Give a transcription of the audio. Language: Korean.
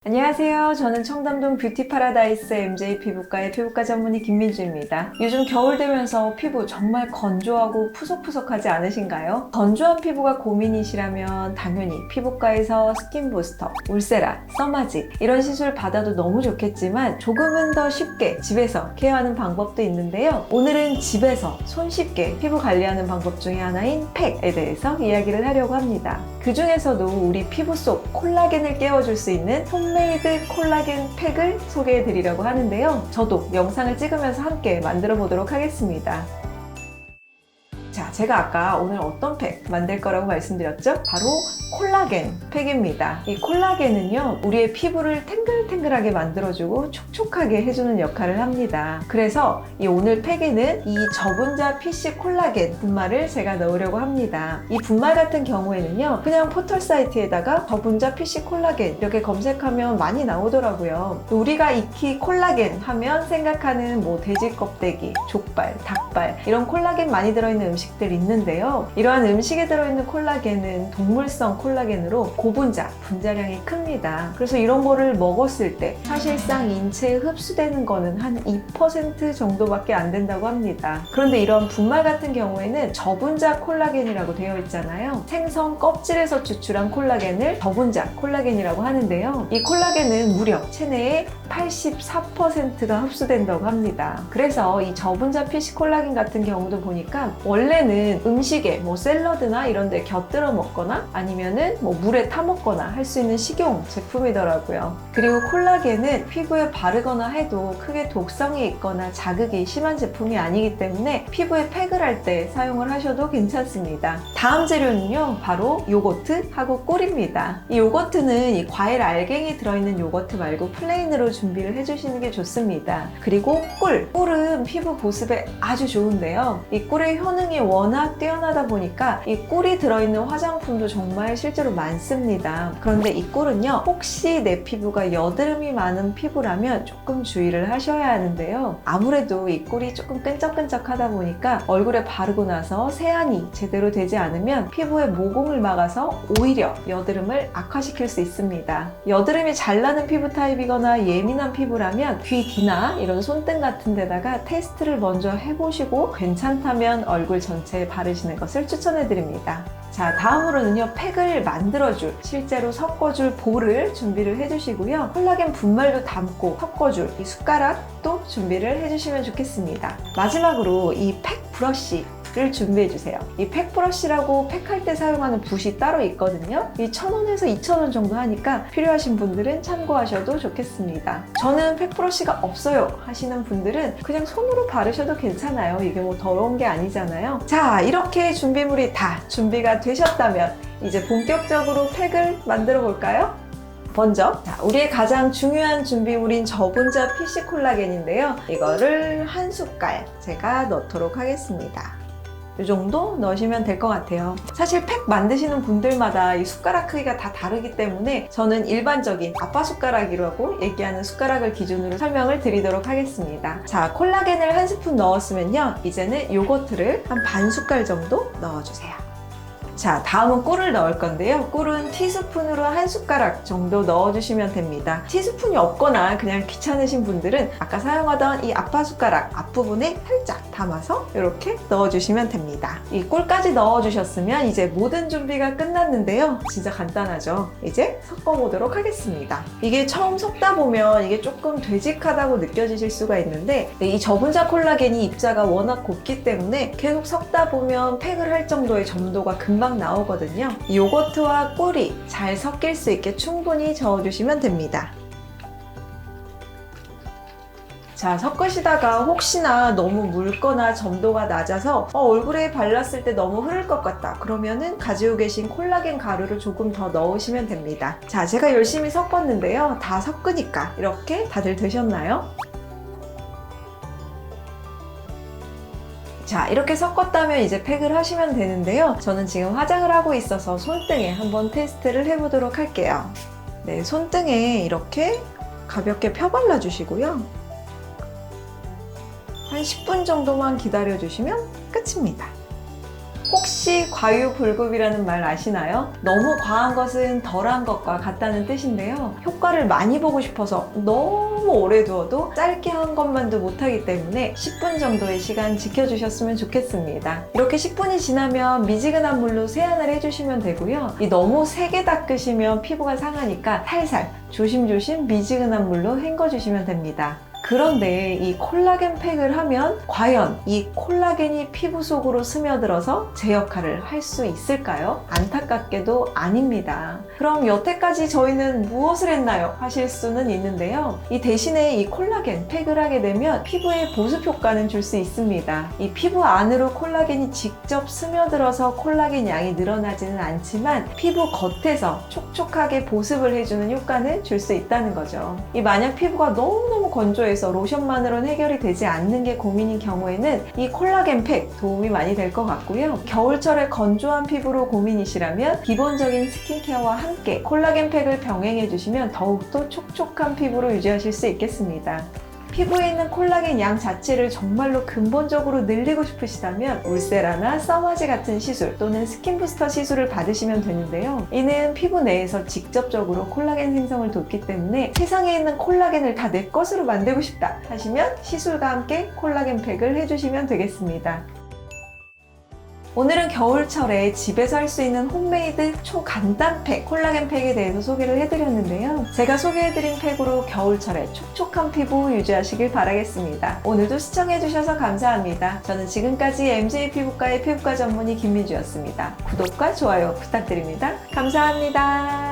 안녕하세요. 저는 청담동 뷰티 파라다이스 MJ 피부과의 피부과 전문의 김민주입니다. 요즘 겨울 되면서 피부 정말 건조하고 푸석푸석하지 않으신가요? 건조한 피부가 고민이시라면 당연히 피부과에서 스킨 부스터, 울세라, 써마직 이런 시술 받아도 너무 좋겠지만 조금은 더 쉽게 집에서 케어하는 방법도 있는데요. 오늘은 집에서 손쉽게 피부 관리하는 방법 중에 하나인 팩에 대해서 이야기를 하려고 합니다. 그 중에서도 우리 피부 속 콜라겐을 깨워줄 수 있는 홈메이드 콜라겐 팩을 소개해 드리려고 하는데요. 저도 영상을 찍으면서 함께 만들어 보도록 하겠습니다. 자, 제가 아까 오늘 어떤 팩 만들 거라고 말씀드렸죠? 바로 콜라겐 팩입니다. 이 콜라겐은요, 우리의 피부를 탱글탱글하게 만들어주고 촉촉하게 해주는 역할을 합니다. 그래서 이 오늘 팩에는 이 저분자 PC 콜라겐 분말을 제가 넣으려고 합니다. 이 분말 같은 경우에는요, 그냥 포털 사이트에다가 저분자 PC 콜라겐 이렇게 검색하면 많이 나오더라고요. 우리가 익히 콜라겐 하면 생각하는 뭐 돼지 껍데기, 족발, 닭발 이런 콜라겐 많이 들어있는 음식들 있는데요. 이러한 음식에 들어있는 콜라겐은 동물성 콜라겐으로 고분자, 분자량이 큽니다. 그래서 이런 거를 먹었을 때 사실상 인체에 흡수되는 거는 한 2% 정도밖에 안 된다고 합니다. 그런데 이런 분말 같은 경우에는 저분자 콜라겐이라고 되어 있잖아요. 생선 껍질에서 추출한 콜라겐을 저분자 콜라겐이라고 하는데요. 이 콜라겐은 무려 체내에 84%가 흡수된다고 합니다. 그래서 이 저분자 PC 콜라겐 같은 경우도 보니까 원래는 음식에 뭐 샐러드나 이런 데 곁들여 먹거나 아니면은 뭐 물에 타 먹거나 할 수 있는 식용 제품이더라고요. 그리고 콜라겐은 피부에 바르거나 해도 크게 독성이 있거나 자극이 심한 제품이 아니기 때문에 피부에 팩을 할 때 사용을 하셔도 괜찮습니다. 다음 재료는요, 바로 요거트하고 꿀입니다. 이 요거트는 이 과일 알갱이 들어있는 요거트 말고 플레인으로 준비를 해주시는 게 좋습니다. 그리고 꿀은 피부 보습에 아주 좋은데요. 이 꿀의 효능이 워낙 뛰어나다 보니까 이 꿀이 들어있는 화장품도 정말 실제로 많습니다. 그런데 이 꿀은요, 혹시 내 피부가 여드름이 많은 피부라면 조금 주의를 하셔야 하는데요. 아무래도 이 꿀이 조금 끈적끈적하다 보니까 얼굴에 바르고 나서 세안이 제대로 되지 않으면 피부에 모공을 막아서 오히려 여드름을 악화시킬 수 있습니다. 여드름이 잘 나는 피부 타입이거나 예민한 피부라면 귀 뒤나 이런 손등 같은 데다가 테스트를 먼저 해보시고 괜찮다면 얼굴 전체에 바르시는 것을 추천해 드립니다. 자, 다음으로는요, 팩을 만들어줄, 실제로 섞어줄 볼을 준비를 해주시고요. 콜라겐 분말도 담고 섞어줄 이 숟가락도 준비를 해주시면 좋겠습니다. 마지막으로 이 팩 브러쉬를 준비해주세요. 이 팩 브러쉬라고 팩할 때 사용하는 붓이 따로 있거든요. 이 1,000원에서 2,000원 정도 하니까 필요하신 분들은 참고하셔도 좋겠습니다. 저는 팩 브러쉬가 없어요 하시는 분들은 그냥 손으로 바르셔도 괜찮아요. 이게 뭐 더러운 게 아니잖아요. 자, 이렇게 준비물이 다 준비가 되셨다면 이제 본격적으로 팩을 만들어 볼까요? 먼저 우리의 가장 중요한 준비물인 저분자 PC 콜라겐인데요. 이거를 한 숟갈 제가 넣도록 하겠습니다. 이 정도 넣으시면 될 것 같아요. 사실 팩 만드시는 분들마다 이 숟가락 크기가 다 다르기 때문에 저는 일반적인 아빠 숟가락이라고 얘기하는 숟가락을 기준으로 설명을 드리도록 하겠습니다. 자, 콜라겐을 한 스푼 넣었으면요, 이제는 요거트를 한 반 숟갈 정도 넣어주세요. 자, 다음은 꿀을 넣을 건데요. 꿀은 티스푼으로 한 숟가락 정도 넣어주시면 됩니다. 티스푼이 없거나 그냥 귀찮으신 분들은 아까 사용하던 이 아빠 숟가락 앞부분에 살짝 담아서 이렇게 넣어주시면 됩니다. 이 꿀까지 넣어주셨으면 이제 모든 준비가 끝났는데요. 진짜 간단하죠? 이제 섞어보도록 하겠습니다. 이게 처음 섞다 보면 이게 조금 되직하다고 느껴지실 수가 있는데 이 저분자 콜라겐이 입자가 워낙 곱기 때문에 계속 섞다 보면 팩을 할 정도의 점도가 금방 나오거든요. 요거트와 꿀이 잘 섞일 수 있게 충분히 저어주시면 됩니다. 자, 섞으시다가 혹시나 너무 묽거나 점도가 낮아서 얼굴에 발랐을 때 너무 흐를 것 같다 그러면은 가지고 계신 콜라겐 가루를 조금 더 넣으시면 됩니다. 자, 제가 열심히 섞었는데요. 다 섞으니까 이렇게 다들 되셨나요? 자, 이렇게 섞었다면 이제 팩을 하시면 되는데요. 저는 지금 화장을 하고 있어서 손등에 한번 테스트를 해보도록 할게요. 네, 손등에 이렇게 가볍게 펴발라 주시고요. 한 10분 정도만 기다려 주시면 끝입니다. 혹시 과유불급이라는 말 아시나요? 너무 과한 것은 덜한 것과 같다는 뜻인데요. 효과를 많이 보고 싶어서 너무 오래 두어도 짧게 한 것만도 못하기 때문에 10분 정도의 시간 지켜주셨으면 좋겠습니다. 이렇게 10분이 지나면 미지근한 물로 세안을 해주시면 되고요. 너무 세게 닦으시면 피부가 상하니까 살살 조심조심 미지근한 물로 헹궈주시면 됩니다. 그런데 이 콜라겐 팩을 하면 과연 이 콜라겐이 피부 속으로 스며들어서 제 역할을 할 수 있을까요? 안타깝게도 아닙니다. 그럼 여태까지 저희는 무엇을 했나요? 하실 수는 있는데요. 이 대신에 이 콜라겐 팩을 하게 되면 피부에 보습 효과는 줄 수 있습니다. 이 피부 안으로 콜라겐이 직접 스며들어서 콜라겐 양이 늘어나지는 않지만 피부 겉에서 촉촉하게 보습을 해주는 효과는 줄 수 있다는 거죠. 만약 피부가 너무너무 건조해서 로션만으로는 해결이 되지 않는 게 고민인 경우에는 이 콜라겐 팩 도움이 많이 될 것 같고요. 겨울철에 건조한 피부로 고민이시라면 기본적인 스킨케어와 함께 콜라겐 팩을 병행해 주시면 더욱더 촉촉한 피부로 유지하실 수 있겠습니다. 피부에 있는 콜라겐 양 자체를 정말로 근본적으로 늘리고 싶으시다면 울세라나 써마지 같은 시술 또는 스킨부스터 시술을 받으시면 되는데요. 이는 피부 내에서 직접적으로 콜라겐 생성을 돕기 때문에 세상에 있는 콜라겐을 다 내 것으로 만들고 싶다 하시면 시술과 함께 콜라겐 팩을 해주시면 되겠습니다. 오늘은 겨울철에 집에서 할 수 있는 홈메이드 초간단 팩, 콜라겐 팩에 대해서 소개를 해드렸는데요. 제가 소개해드린 팩으로 겨울철에 촉촉한 피부 유지하시길 바라겠습니다. 오늘도 시청해주셔서 감사합니다. 저는 지금까지 MJ 피부과의 피부과 전문의 김민주였습니다. 구독과 좋아요 부탁드립니다. 감사합니다.